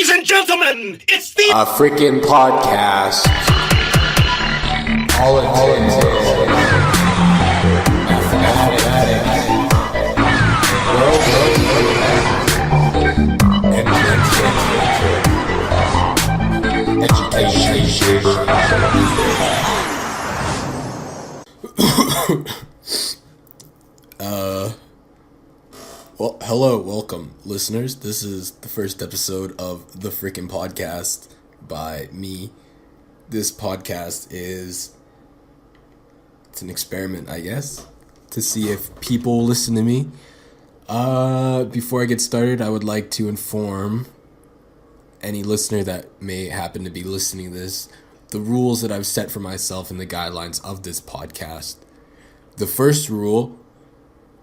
Ladies and gentlemen, it's the frickin' podcast. All intended. Well, hello, welcome, listeners. This is the first episode of the frickin' podcast by me. This podcast it's an experiment, I guess, to see if people listen to me. Before I get started, I would like to inform any listener that may happen to be listening to this the rules that I've set for myself and the guidelines of this podcast. The first rule: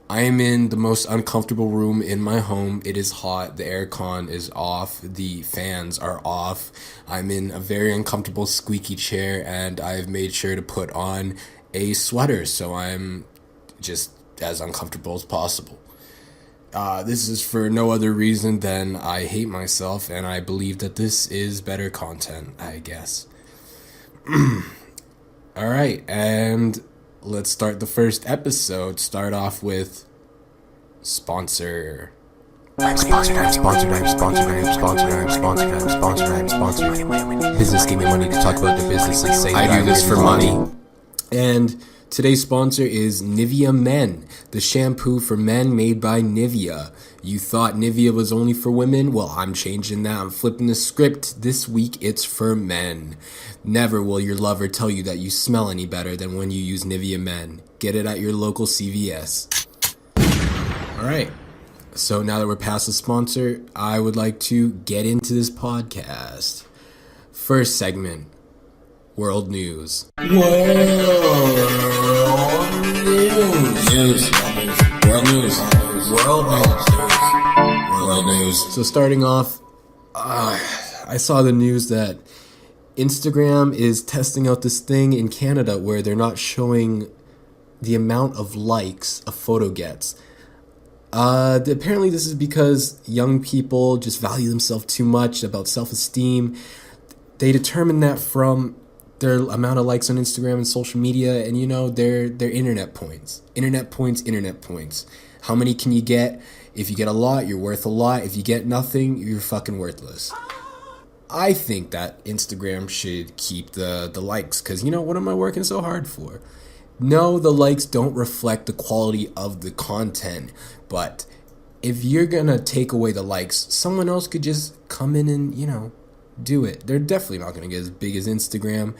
I am in the most uncomfortable room in my home. It is hot. The aircon is off. The fans are off. I'm in a very uncomfortable squeaky chair, and I've made sure to put on a sweater so I'm just as uncomfortable as possible. This is for no other reason than I hate myself, and I believe that this is better content, I guess. Alright, and let's start the first episode. Start off with sponsor. Business gave me money to talk about the business and say I do this for money. And today's sponsor is Nivea Men, the shampoo for men made by Nivea. You thought Nivea was only for women? Well, I'm changing that. I'm flipping the script. This week, it's for men. Never will your lover tell you that you smell any better than when you use Nivea Men. Get it at your local CVS. Alright, so now that we're past the sponsor, I would like to get into this podcast. First segment, World News. World News. So starting off, I saw the news that Instagram is testing out this thing in Canada where they're not showing the amount of likes a photo gets. Apparently this is because young people just value themselves too much about self-esteem. They determine that from their amount of likes on Instagram and social media, and their internet points. Internet points. How many can you get? If you get a lot, you're worth a lot. If you get nothing, you're fucking worthless. I think that Instagram should keep the likes, because what am I working so hard for? No, the likes don't reflect the quality of the content, but if you're gonna take away the likes, someone else could just come in and, do it. They're definitely not gonna get as big as Instagram,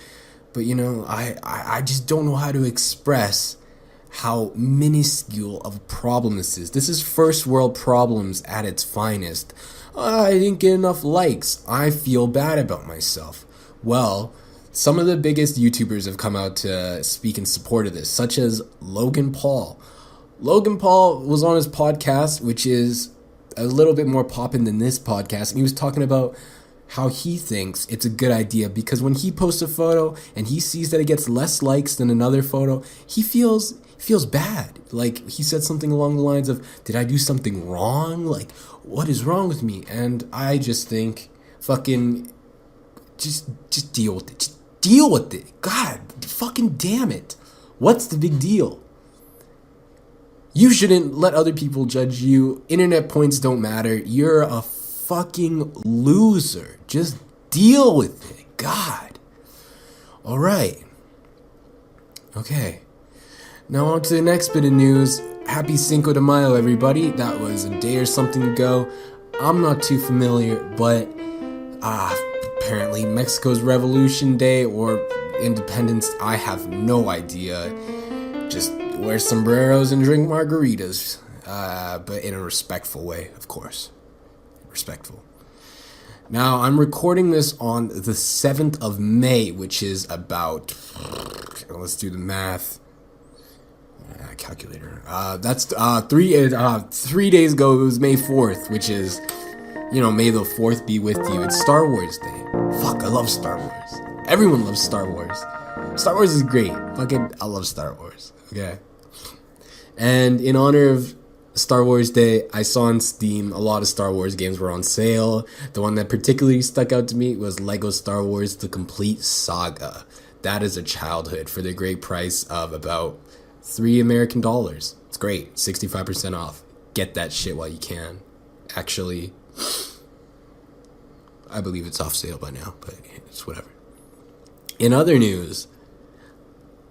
but I just don't know how to express how minuscule of a problem this is. This is first world problems at its finest. I didn't get enough likes. I feel bad about myself. Well, some of the biggest YouTubers have come out to speak in support of this, such as Logan Paul. Logan Paul was on his podcast, which is a little bit more poppin' than this podcast, and he was talking about how he thinks it's a good idea because when he posts a photo and he sees that it gets less likes than another photo, he feels bad. Like, he said something along the lines of, did I do something wrong? Like, what is wrong with me? And I just think, fucking, just deal with it. Just deal with it. God, fucking damn it. What's the big deal? You shouldn't let other people judge you. Internet points don't matter. You're a fucking loser. Just deal with it. God. Alright. Okay. Now on to the next bit of news. Happy Cinco de Mayo, everybody. That was a day or something ago. I'm not too familiar, but apparently Mexico's Revolution Day or Independence, I have no idea. Just wear sombreros and drink margaritas, but in a respectful way, of course. Respectful. Now, I'm recording this on the 7th of May, which is about, let's do the math. Calculator. That's 3 days ago. It was May 4th, which is, May the 4th be with you. It's Star Wars Day. Fuck, I love Star Wars. Everyone loves Star Wars. Star Wars is great. Fucking, I love Star Wars. Okay. And in honor of Star Wars Day, I saw on Steam a lot of Star Wars games were on sale. The one that particularly stuck out to me was Lego Star Wars The Complete Saga. That is a childhood for the great price of about $3 American. It's great, 65% off. Get that shit while you can. Actually, I believe it's off sale by now, but it's whatever. In other news,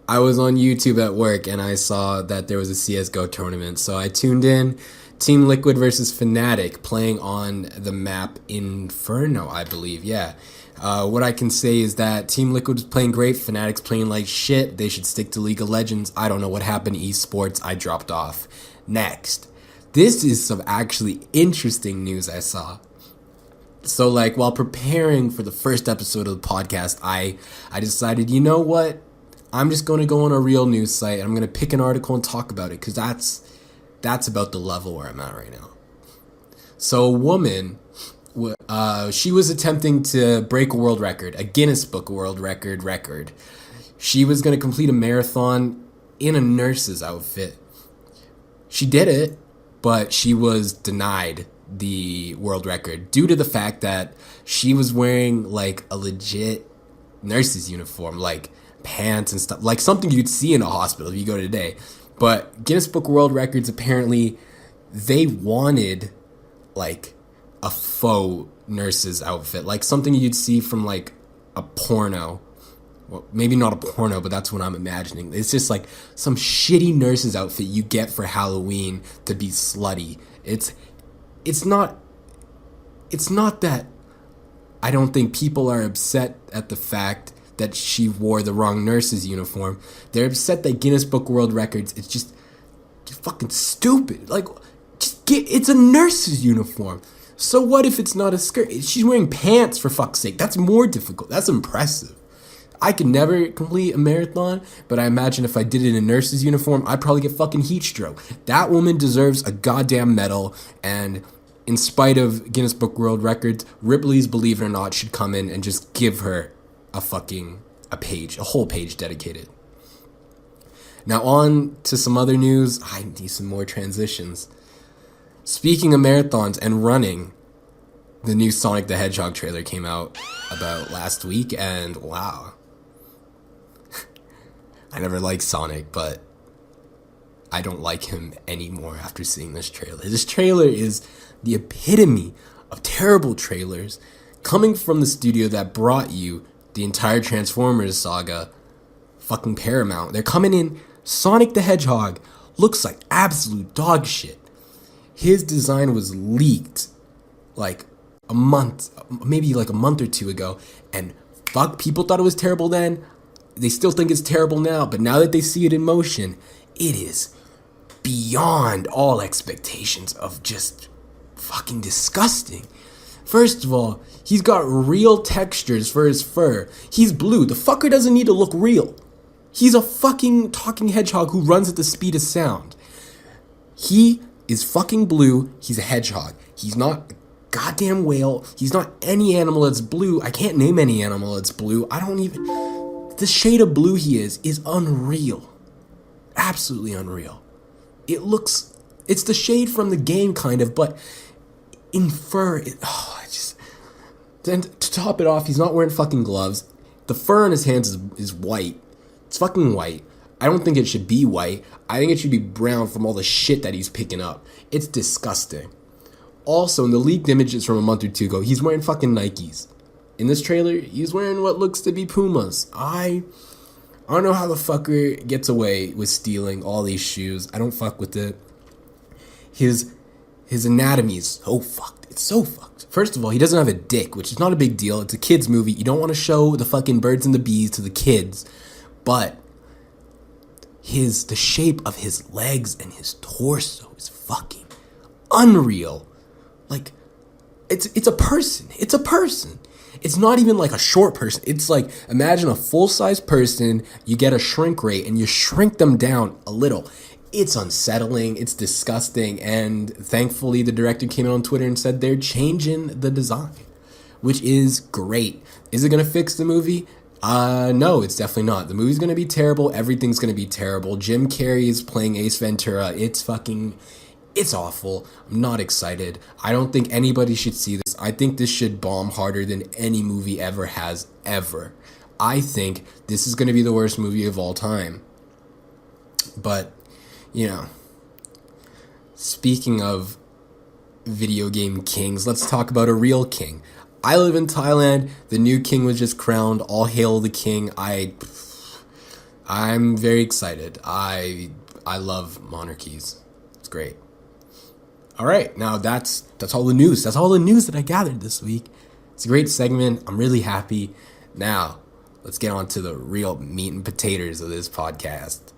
I was on YouTube at work and I saw that there was a CSGO tournament. So I tuned in. Team Liquid versus Fnatic playing on the map Inferno, I believe. Yeah. What I can say is that Team Liquid is playing great. Fnatic's playing like shit. They should stick to League of Legends. I don't know what happened to esports. I dropped off. Next. This is some actually interesting news I saw. So, like, while preparing for the first episode of the podcast, I decided, you know what? I'm just going to go on a real news site and I'm going to pick an article and talk about it because that's about the level where I'm at right now. So a woman, she was attempting to break a world record, a Guinness Book World Record. She was going to complete a marathon in a nurse's outfit. She did it, but she was denied the world record due to the fact that she was wearing like a legit nurse's uniform, like pants and stuff, like something you'd see in a hospital if you go today. But Guinness Book of World Records, apparently they wanted like a faux nurse's outfit, like something you'd see from like a porno. Well, maybe not a porno, but that's what I'm imagining. It's just like some shitty nurse's outfit you get for Halloween to be slutty. It's not that I don't think people are upset at the fact that she wore the wrong nurse's uniform. They're upset that Guinness Book of World Records, it's just fucking stupid. Like, it's a nurse's uniform. So what if it's not a skirt? She's wearing pants, for fuck's sake. That's more difficult. That's impressive. I could never complete a marathon, but I imagine if I did it in a nurse's uniform, I'd probably get fucking heat stroke. That woman deserves a goddamn medal, and in spite of Guinness Book World Records, Ripley's Believe It or Not should come in and just give her a whole page dedicated. Now on to some other news. I need some more transitions. Speaking of marathons and running, the new Sonic the Hedgehog trailer came out about last week, and wow. I never liked Sonic, but I don't like him anymore after seeing this trailer. This trailer is the epitome of terrible trailers coming from the studio that brought you the entire Transformers saga, fucking Paramount. They're coming in. Sonic the Hedgehog looks like absolute dog shit. His design was leaked like a month or two ago, and fuck, people thought it was terrible then. They still think it's terrible now, but now that they see it in motion, it is beyond all expectations of just fucking disgusting. First of all, he's got real textures for his fur. He's blue. The fucker doesn't need to look real. He's a fucking talking hedgehog who runs at the speed of sound. He is fucking blue. He's a hedgehog. He's not a goddamn whale. He's not any animal that's blue. I can't name any animal that's blue. The shade of blue he is unreal. Absolutely unreal. It's the shade from the game kind of, but in fur, then to top it off, he's not wearing fucking gloves. The fur on his hands is white. It's fucking white. I don't think it should be white. I think it should be brown from all the shit that he's picking up. It's disgusting. Also, in the leaked images from a month or two ago, he's wearing fucking Nikes. In this trailer, he's wearing what looks to be Pumas. I don't know how the fucker gets away with stealing all these shoes. I don't fuck with it. His anatomy is so fucked. It's so fucked. First of all, he doesn't have a dick, which is not a big deal. It's a kid's movie. You don't want to show the fucking birds and the bees to the kids. But the shape of his legs and his torso is fucking unreal. Like, it's a person. It's a person. It's not even like a short person. It's like, imagine a full-size person, you get a shrink rate, and you shrink them down a little. It's unsettling, it's disgusting, and thankfully the director came out on Twitter and said they're changing the design, which is great. Is it going to fix the movie? No, it's definitely not. The movie's going to be terrible, everything's going to be terrible. Jim Carrey is playing Ace Ventura. It's fucking It's awful. I'm not excited. I don't think anybody should see this. I think this should bomb harder than any movie ever has, ever. I think this is going to be the worst movie of all time. But, you know, speaking of video game kings, let's talk about a real king. I live in Thailand. The new king was just crowned. All hail the king. I'm very excited. I love monarchies. It's great. All right, now that's all the news. That's all the news that I gathered this week. It's a great segment. I'm really happy. Now, let's get on to the real meat and potatoes of this podcast.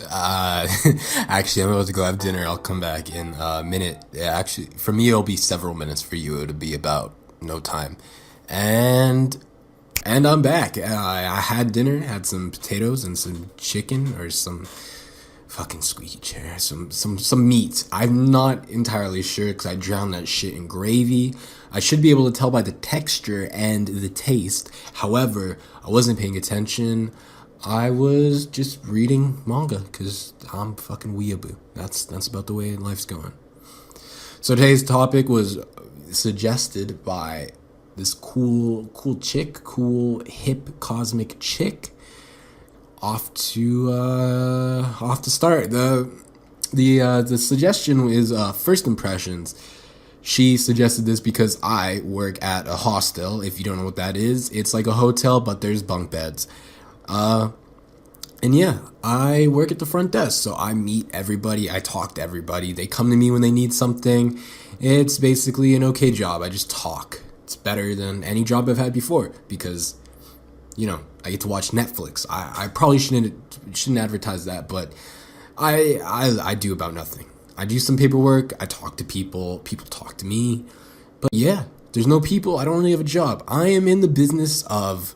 Actually, I'm about to go have dinner. I'll come back in a minute. Yeah, actually, for me, it'll be several minutes. For you, it'll be about no time. And I'm back. I had dinner, had some potatoes and some chicken or some fucking squeaky chair, some meat. I'm not entirely sure because I drowned that shit in gravy. I should be able to tell by the texture and the taste. However, I wasn't paying attention. I was just reading manga because I'm fucking weeaboo. That's about the way life's going. So today's topic was suggested by this cool chick, cool hip cosmic chick. Off to start. The suggestion is first impressions. She suggested this because I work at a hostel. If you don't know what that is, it's like a hotel, but there's bunk beds. And yeah, I work at the front desk, so I meet everybody. I talk to everybody. They come to me when they need something. It's basically an okay job. I just talk. It's better than any job I've had before because, you know, I get to watch Netflix. I probably shouldn't advertise that, but I do about nothing. I do some paperwork. I talk to people. People talk to me. But yeah, there's no people. I don't really have a job. I am in the business of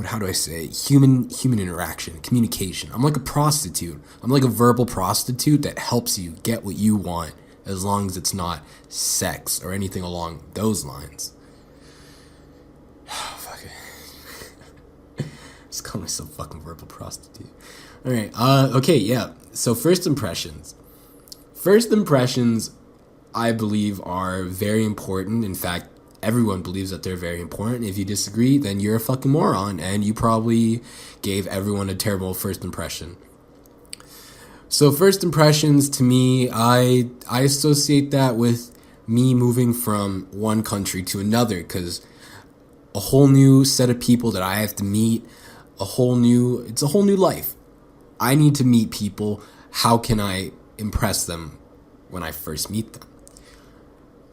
how do I say, human interaction, communication. I'm like a prostitute. I'm like a verbal prostitute that helps you get what you want as long as it's not sex or anything along those lines. Fuck it. Just call myself fucking verbal prostitute. All right. Okay. Yeah. So first impressions. First impressions, I believe, are very important. In fact, everyone believes that they're very important. If you disagree, then you're a fucking moron, and you probably gave everyone a terrible first impression. So first impressions, to me, I associate that with me moving from one country to another, because a whole new set of people that I have to meet, it's a whole new life. I need to meet people. How can I impress them when I first meet them?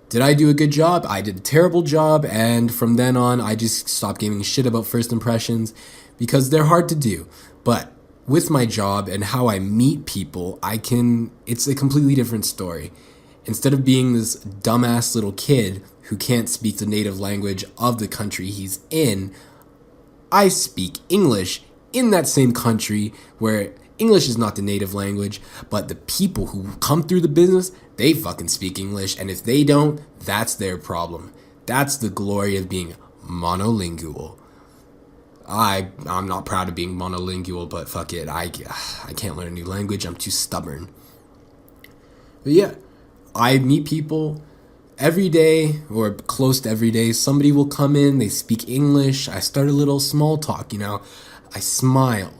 Did I do a good job? I did a terrible job, and from then on, I just stopped giving a shit about first impressions because they're hard to do. But with my job and how I meet people, it's a completely different story. Instead of being this dumbass little kid who can't speak the native language of the country he's in, I speak English in that same country where English is not the native language, but the people who come through the business, they fucking speak English, and if they don't, that's their problem. That's the glory of being monolingual. I'm not proud of being monolingual, but fuck it, I can't learn a new language, I'm too stubborn. But yeah, I meet people every day, or close to every day. Somebody will come in, they speak English, I start a little small talk, I smile.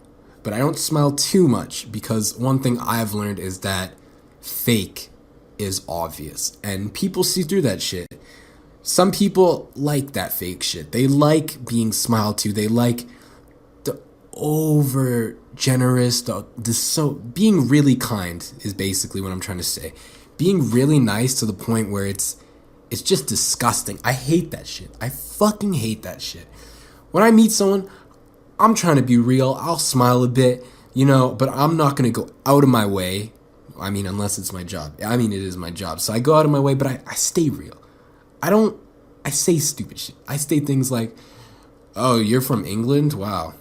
But I don't smile too much because one thing I've learned is that fake is obvious. And people see through that shit. Some people like that fake shit. They like being smiled to. They like the over generous, being really kind is basically what I'm trying to say. Being really nice to the point where it's just disgusting. I hate that shit. I fucking hate that shit. When I meet someone, I'm trying to be real. I'll smile a bit, but I'm not going to go out of my way. I mean, unless it's my job. I mean, it is my job. So I go out of my way, but I stay real. I say stupid shit. I say things like, oh, you're from England? Wow.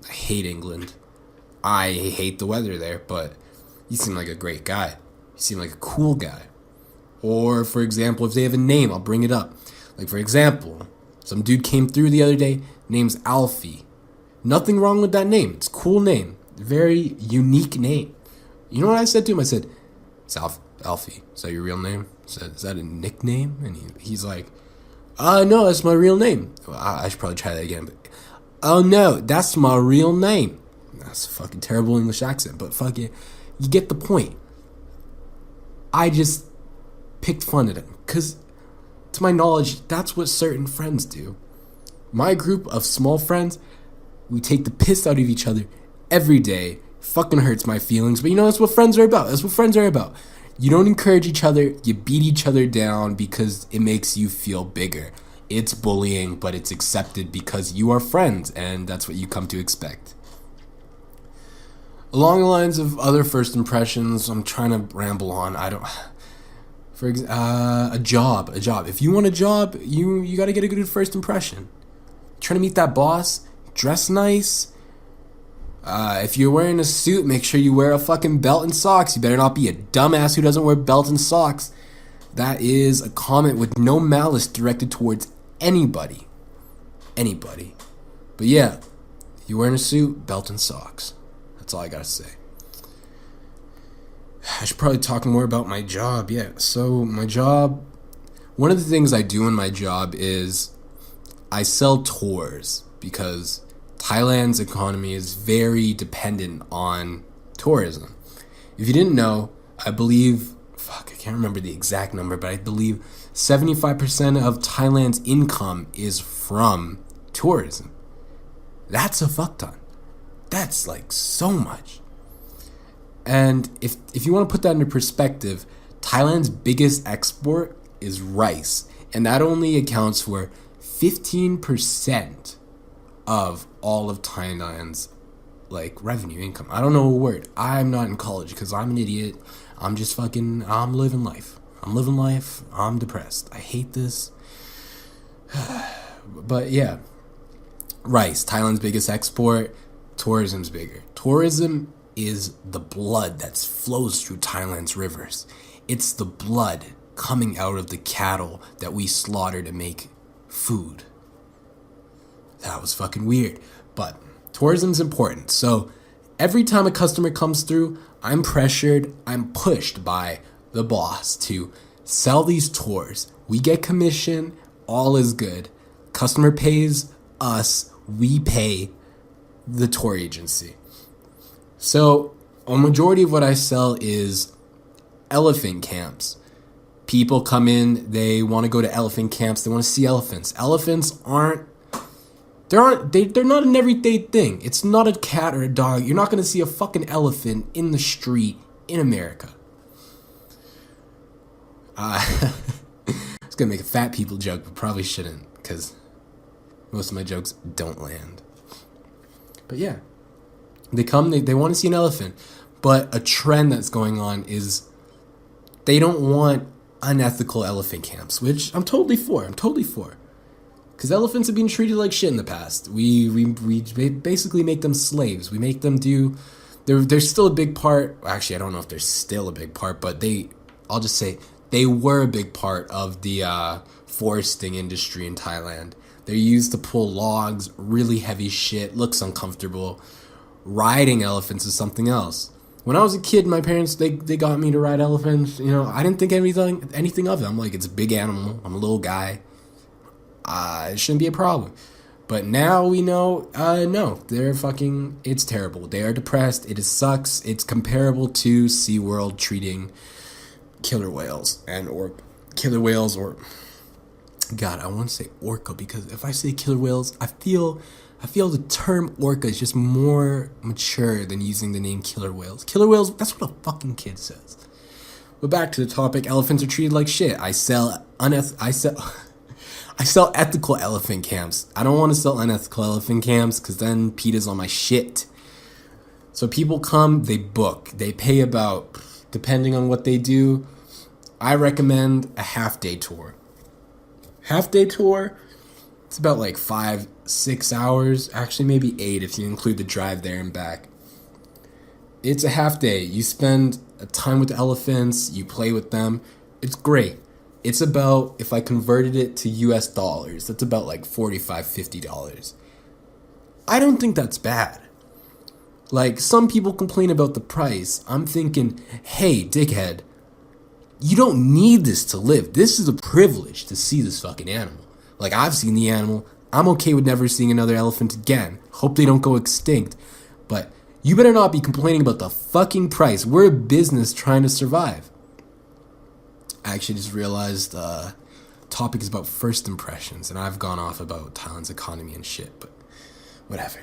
I hate England. I hate the weather there, but you seem like a great guy. You seem like a cool guy. Or, for example, if they have a name, I'll bring it up. Like, for example, some dude came through the other day, name's Alfie. Nothing wrong with that name. It's a cool name. Very unique name. You know what I said to him? I said, it's Alfie, is that your real name? Is that a nickname? And he's like, no, that's my real name. Well, I should probably try that again. But, oh, no, that's my real name. That's a fucking terrible English accent, but fuck it. You get the point. I just picked fun at him, because to my knowledge, that's what certain friends do. My group of small friends, we take the piss out of each other every day. Fucking hurts my feelings, but you know, that's what friends are about. That's what friends are about. You don't encourage each other, you beat each other down because it makes you feel bigger. It's bullying, but it's accepted because you are friends, and that's what you come to expect. Along the lines of other first impressions, I'm trying to ramble on. A job. If you want a job, you got to get a good first impression. Trying to meet that boss, dress nice. If you're wearing a suit, make sure you wear a fucking belt and socks. You better not be a dumbass who doesn't wear belt and socks. That is a comment with no malice directed towards anybody. But yeah, you're wearing a suit, belt and socks. That's all I gotta say. I should probably talk more about my job. Yeah, so my job, one of the things I do in my job is I sell tours, because Thailand's economy is very dependent on tourism. If you didn't know, I believe, I can't remember the exact number, but I believe 75% of Thailand's income is from tourism. That's a fuck ton. That's like so much. And if you want to put that into perspective, Thailand's biggest export is rice, and that only accounts for 15% of all of Thailand's like revenue income. I don't know a word. I'm not in college because I'm an idiot. I'm just I'm living life. I'm depressed. I hate this. But yeah, rice, Thailand's biggest export. Tourism's bigger. Tourism is the blood that flows through Thailand's rivers. It's the blood coming out of the cattle that we slaughter to make food. That was fucking weird. But tourism's important. So every time a customer comes through, I'm pressured, I'm pushed by the boss to sell these tours. We get commission, all is good. Customer pays us, we pay the tour agency. So a majority of what I sell is elephant camps. People come in, they want to go to elephant camps, they want to see elephants. Elephants they're not an everyday thing. It's not a cat or a dog. You're not going to see a fucking elephant in the street in America. I was going to make a fat people joke, but probably shouldn't, because most of my jokes don't land. But yeah, they come, they want to see an elephant. But a trend that's going on is they don't want unethical elephant camps, which I'm totally for. Because elephants have been treated like shit in the past. We basically make them slaves. We make them do... They're still a big part... Actually, I don't know if they're still a big part, but I'll just say they were a big part of the foresting industry in Thailand. They're used to pull logs, really heavy shit, looks uncomfortable. Riding elephants is something else. When I was a kid, my parents, they got me to ride elephants. You know, I didn't think anything of it. I'm like, it's a big animal. I'm a little guy. It shouldn't be a problem. But now we know, no, it's terrible. They are depressed. It sucks. It's comparable to SeaWorld treating killer whales or God, I want to say orca, because if I say killer whales, I feel the term orca is just more mature than using the name killer whales. Killer whales, that's what a fucking kid says. But back to the topic, elephants are treated like shit. I sell ethical elephant camps. I don't want to sell unethical elephant camps because then PETA's on my shit. So people come, they book. They pay about, depending on what they do, I recommend a half-day tour. Half-day tour, it's about like 5-6 hours. Actually, maybe 8 if you include the drive there and back. It's a half-day. You spend a time with the elephants. You play with them. It's great. It's about, if I converted it to US dollars, that's about like $45-50. I don't think that's bad. Like, some people complain about the price. I'm thinking, hey, dickhead, You don't need this to live. This is a privilege to see this fucking animal. Like, I've seen the animal. I'm okay with never seeing another elephant again. Hope they don't go extinct. But you better not be complaining about the fucking price. We're a business trying to survive. I actually just realized topic is about first impressions, and I've gone off about Thailand's economy and shit, but whatever.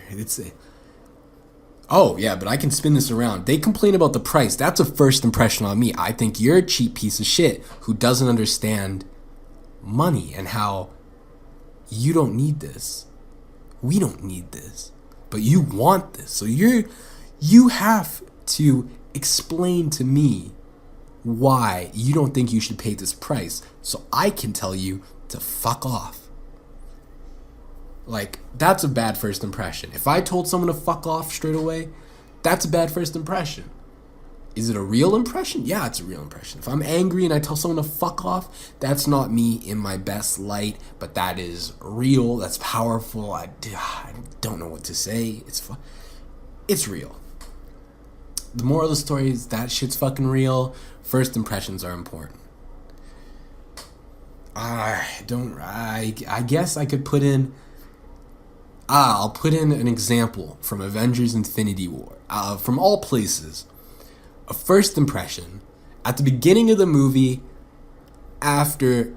Oh, yeah, but I can spin this around. They complain about the price. That's a first impression on me. I think you're a cheap piece of shit who doesn't understand money and how you don't need this. We don't need this. But you want this. So you have to explain to me why you don't think you should pay this price so I can tell you to fuck off. Like, that's a bad first impression. If I told someone to fuck off straight away, that's a bad first impression. Is it a real impression? Yeah, it's a real impression. If I'm angry and I tell someone to fuck off, that's not me in my best light, but that is real, that's powerful. I don't know what to say. It's real. The moral of the story is that shit's fucking real. First impressions are important. I guess I could put in... I'll put in an example from Avengers Infinity War. From all places. A first impression. At the beginning of the movie, after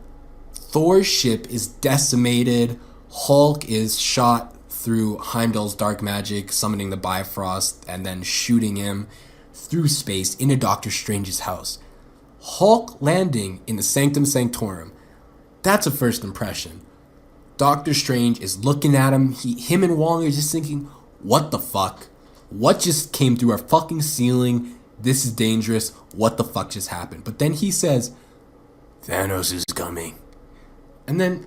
Thor's ship is decimated, Hulk is shot through Heimdall's dark magic, summoning the Bifrost, and then shooting him through space into Doctor Strange's house. Hulk landing in the Sanctum Sanctorum. That's a first impression. Doctor Strange is looking at him. Him and Wong are just thinking, what the fuck? What just came through our fucking ceiling? This is dangerous. What the fuck just happened? But then he says, Thanos is coming. And then,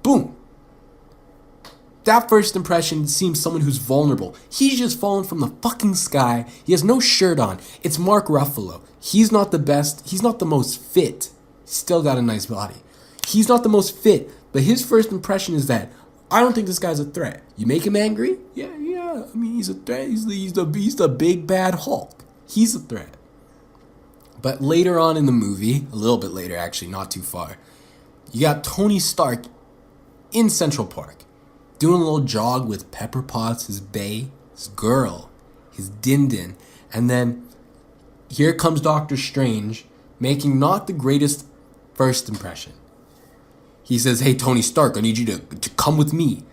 boom. That first impression seems someone who's vulnerable. He's just fallen from the fucking sky. He has no shirt on. It's Mark Ruffalo. He's not the best. He's not the most fit. He's still got a nice body. He's not the most fit. But his first impression is that I don't think this guy's a threat. You make him angry? Yeah. I mean, he's a threat. He's the big bad Hulk. He's a threat. But later on in the movie, a little bit later actually, not too far, you got Tony Stark in Central Park doing a little jog with Pepper Potts, his bae, his girl, his din-din. And then here comes Doctor Strange making not the greatest first impression. He says, hey, Tony Stark, I need you to come with me.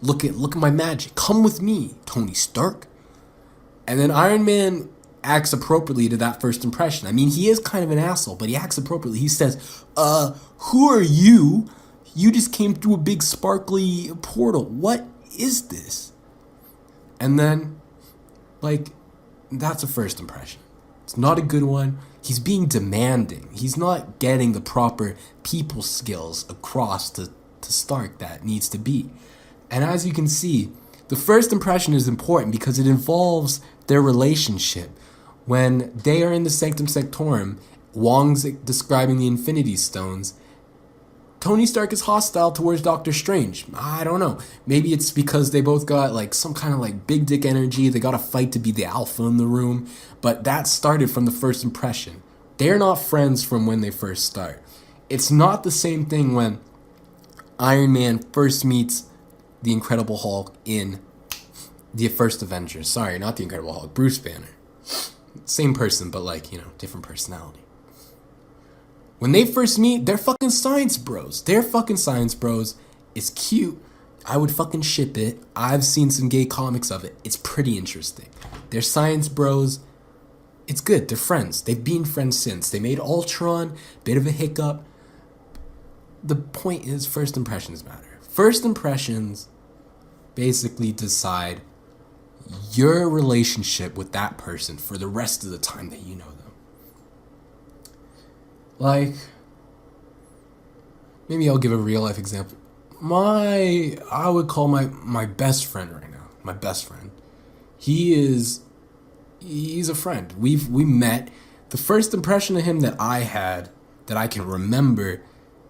Look at my magic. Come with me, Tony Stark. And then Iron Man acts appropriately to that first impression. I mean, he is kind of an asshole, but he acts appropriately. He says, who are you? You just came through a big sparkly portal. What is this? And then, that's a first impression. It's not a good one. He's being demanding. He's not getting the proper people skills across to Stark that needs to be. And as you can see, the first impression is important because it involves their relationship. When they are in the Sanctum Sanctorum, Wong's describing the Infinity Stones, Tony Stark is hostile towards Doctor Strange. I don't know. Maybe it's because they both got some kind of big dick energy. They got to fight to be the alpha in the room. But that started from the first impression. They're not friends from when they first start. It's not the same thing when Iron Man first meets the Incredible Hulk in the first Avengers. Sorry, not the Incredible Hulk. Bruce Banner. Same person, but different personality. When they first meet, they're fucking science bros. It's cute. I would fucking ship it. I've seen some gay comics of it. It's pretty interesting. They're science bros. It's good. They're friends. They've been friends since. They made Ultron. Bit of a hiccup. The point is, first impressions matter. First impressions basically decide your relationship with that person for the rest of the time that you know them. Maybe I'll give a real life example. I would call my best friend right now. My best friend. He's a friend. We met. The first impression of him that I had, that I can remember,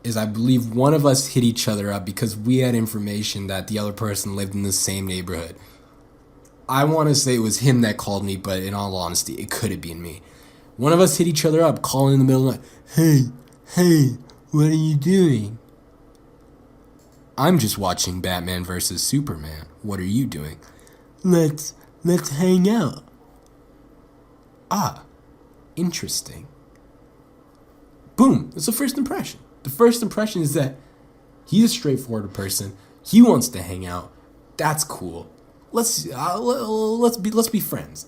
is I believe one of us hit each other up because we had information that the other person lived in the same neighborhood. I want to say it was him that called me, but in all honesty, it could have been me. One of us hit each other up, calling in the middle of the night. Hey, what are you doing? I'm just watching Batman vs. Superman. What are you doing? Let's hang out. Ah, interesting. Boom, it's the first impression. The first impression is that he's a straightforward person. He wants to hang out. That's cool. Let's be friends.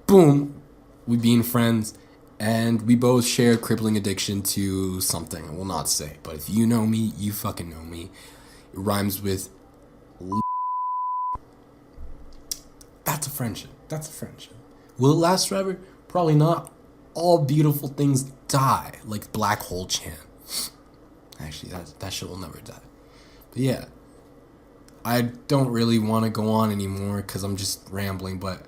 Boom, we being friends, and we both share a crippling addiction to something. I will not say, but if you know me, you fucking know me. It rhymes with. That's a friendship. That's a friendship. Will it last forever? Probably not. All beautiful things die, like Black Hole Chan. Actually, that shit will never die. But yeah, I don't really want to go on anymore because I'm just rambling, but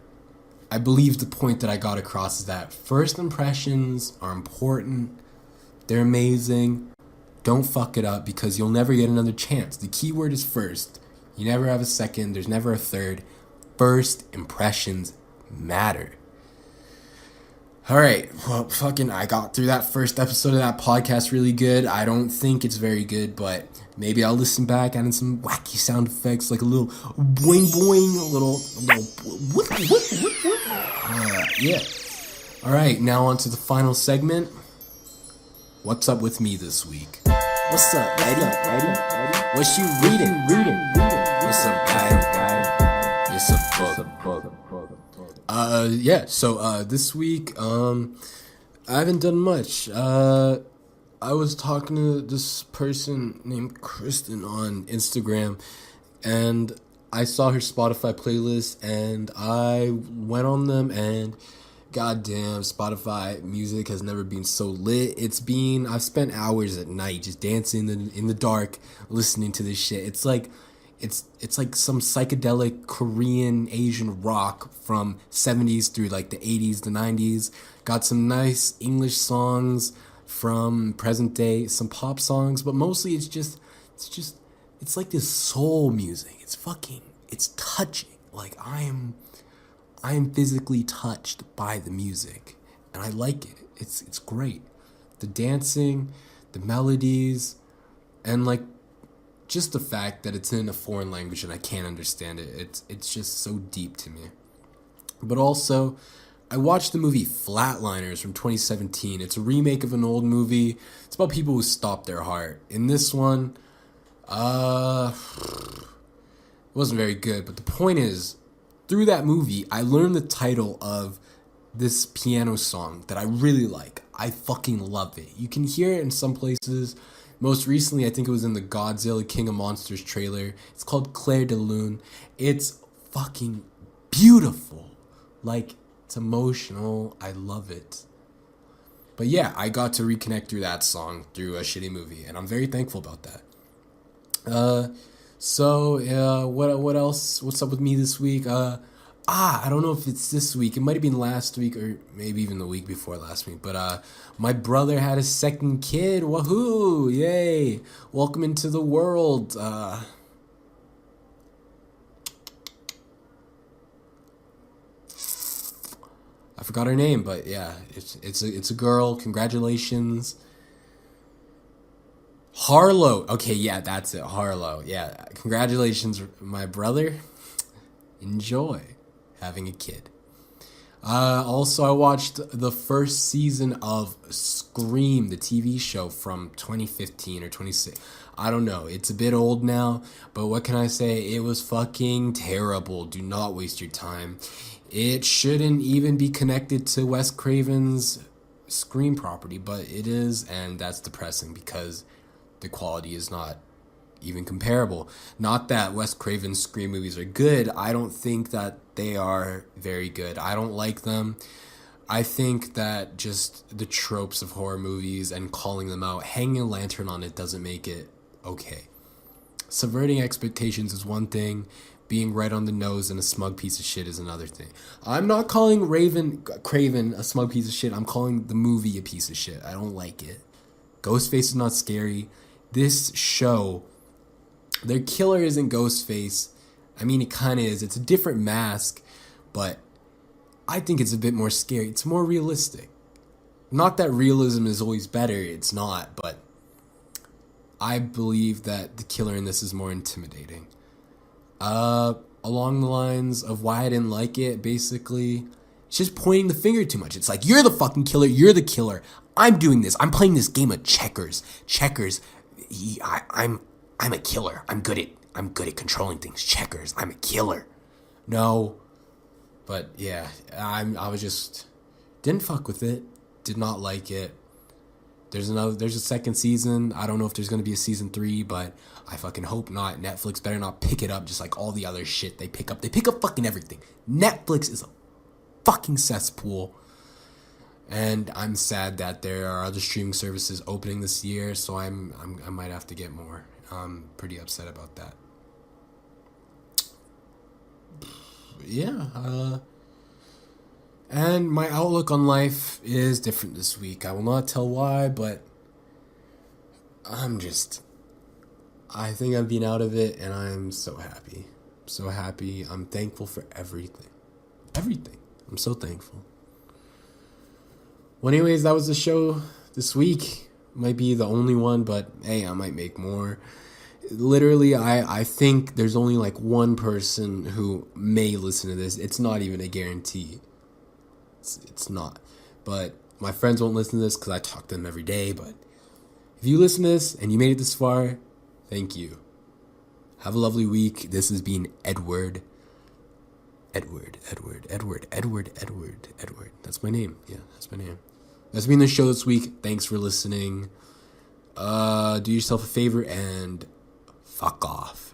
I believe the point that I got across is that first impressions are important. They're amazing. Don't fuck it up because you'll never get another chance. The key word is first. You never have a second. There's never a third. First impressions matter. Alright, well, I got through that first episode of that podcast really good. I don't think it's very good, but maybe I'll listen back, add in some wacky sound effects, like a little boing boing, a little yeah. Alright, now on to the final segment. What's up with me this week? What's up, Eddie? What you reading? What's up, guy? It's a book. So this week, I haven't done much. I was talking to this person named Kristen on Instagram, and I saw her Spotify playlist, and I went on them, and goddamn, Spotify music has never been so lit. I've spent hours at night just dancing in the dark, listening to this shit. It's like some psychedelic Korean Asian rock from 70s through like the 80s, the 90s. Got some nice English songs from present day, some pop songs, but mostly it's like this soul music. It's touching. Like I am physically touched by the music, and I like it. It's great. The dancing, the melodies, and like just the fact that it's in a foreign language and I can't understand it. It's just so deep to me. But also, I watched the movie Flatliners from 2017. It's a remake of an old movie. It's about people who stopped their heart. In this one, it wasn't very good. But the point is, through that movie, I learned the title of this piano song that I really like. I fucking love it. You can hear it in some places. Most recently, I think it was in the Godzilla King of Monsters trailer. It's called Clair de Lune. It's fucking beautiful. Like, it's emotional. I love it. But yeah, I got to reconnect through that song, through a shitty movie, and I'm very thankful about that. What else? What's up with me this week? I don't know if it's this week. It might have been last week or maybe even the week before last week. But my brother had his second kid. Woohoo! Yay! Welcome into the world. I forgot her name, but yeah, it's a girl. Congratulations. Harlow. Okay, yeah, that's it. Harlow. Yeah, congratulations, my brother. Enjoy having a kid. Also, I watched the first season of Scream, the TV show from 2015 or 26. I don't know. It's a bit old now, but what can I say? It was fucking terrible. Do not waste your time. It shouldn't even be connected to Wes Craven's Scream property, but it is, and that's depressing because the quality is not even comparable. Not that Wes Craven's Scream movies are good. I don't think that they are very good. I don't like them. I think that just the tropes of horror movies and calling them out, hanging a lantern on it doesn't make it okay. Subverting expectations is one thing. Being right on the nose and a smug piece of shit is another thing. I'm not calling Craven a smug piece of shit. I'm calling the movie a piece of shit. I don't like it. Ghostface is not scary. This show, their killer isn't Ghostface. I mean, it kind of is. It's a different mask, but I think it's a bit more scary. It's more realistic. Not that realism is always better, it's not, but I believe that the killer in this is more intimidating. Along the lines of why I didn't like it, basically, it's just pointing the finger too much. It's like, you're the fucking killer, you're the killer. I'm doing this. I'm playing this game of checkers. Checkers. I'm a killer. I'm good at controlling things. Checkers. I'm a killer. No. But yeah, I was just didn't fuck with it. Did not like it. There's a second season. I don't know if there's going to be a season 3, but I fucking hope not. Netflix better not pick it up just like all the other shit they pick up. They pick up fucking everything. Netflix is a fucking cesspool. And I'm sad that there are other streaming services opening this year, so I might have to get more. I'm pretty upset about that. Yeah, and my outlook on life is different this week. I will not tell why, but I think I've been out of it, and I'm so happy. So happy. I'm thankful for everything. Everything. I'm so thankful. Well, anyways, that was the show this week. Might be the only one, but hey, I might make more. Literally, I think there's only like one person who may listen to this. It's not even a guarantee. It's not. But my friends won't listen to this because I talk to them every day. But if you listen to this and you made it this far, thank you. Have a lovely week. This has been Edward. That's my name. Yeah, that's my name. That's been the show this week. Thanks for listening. Do yourself a favor and fuck off.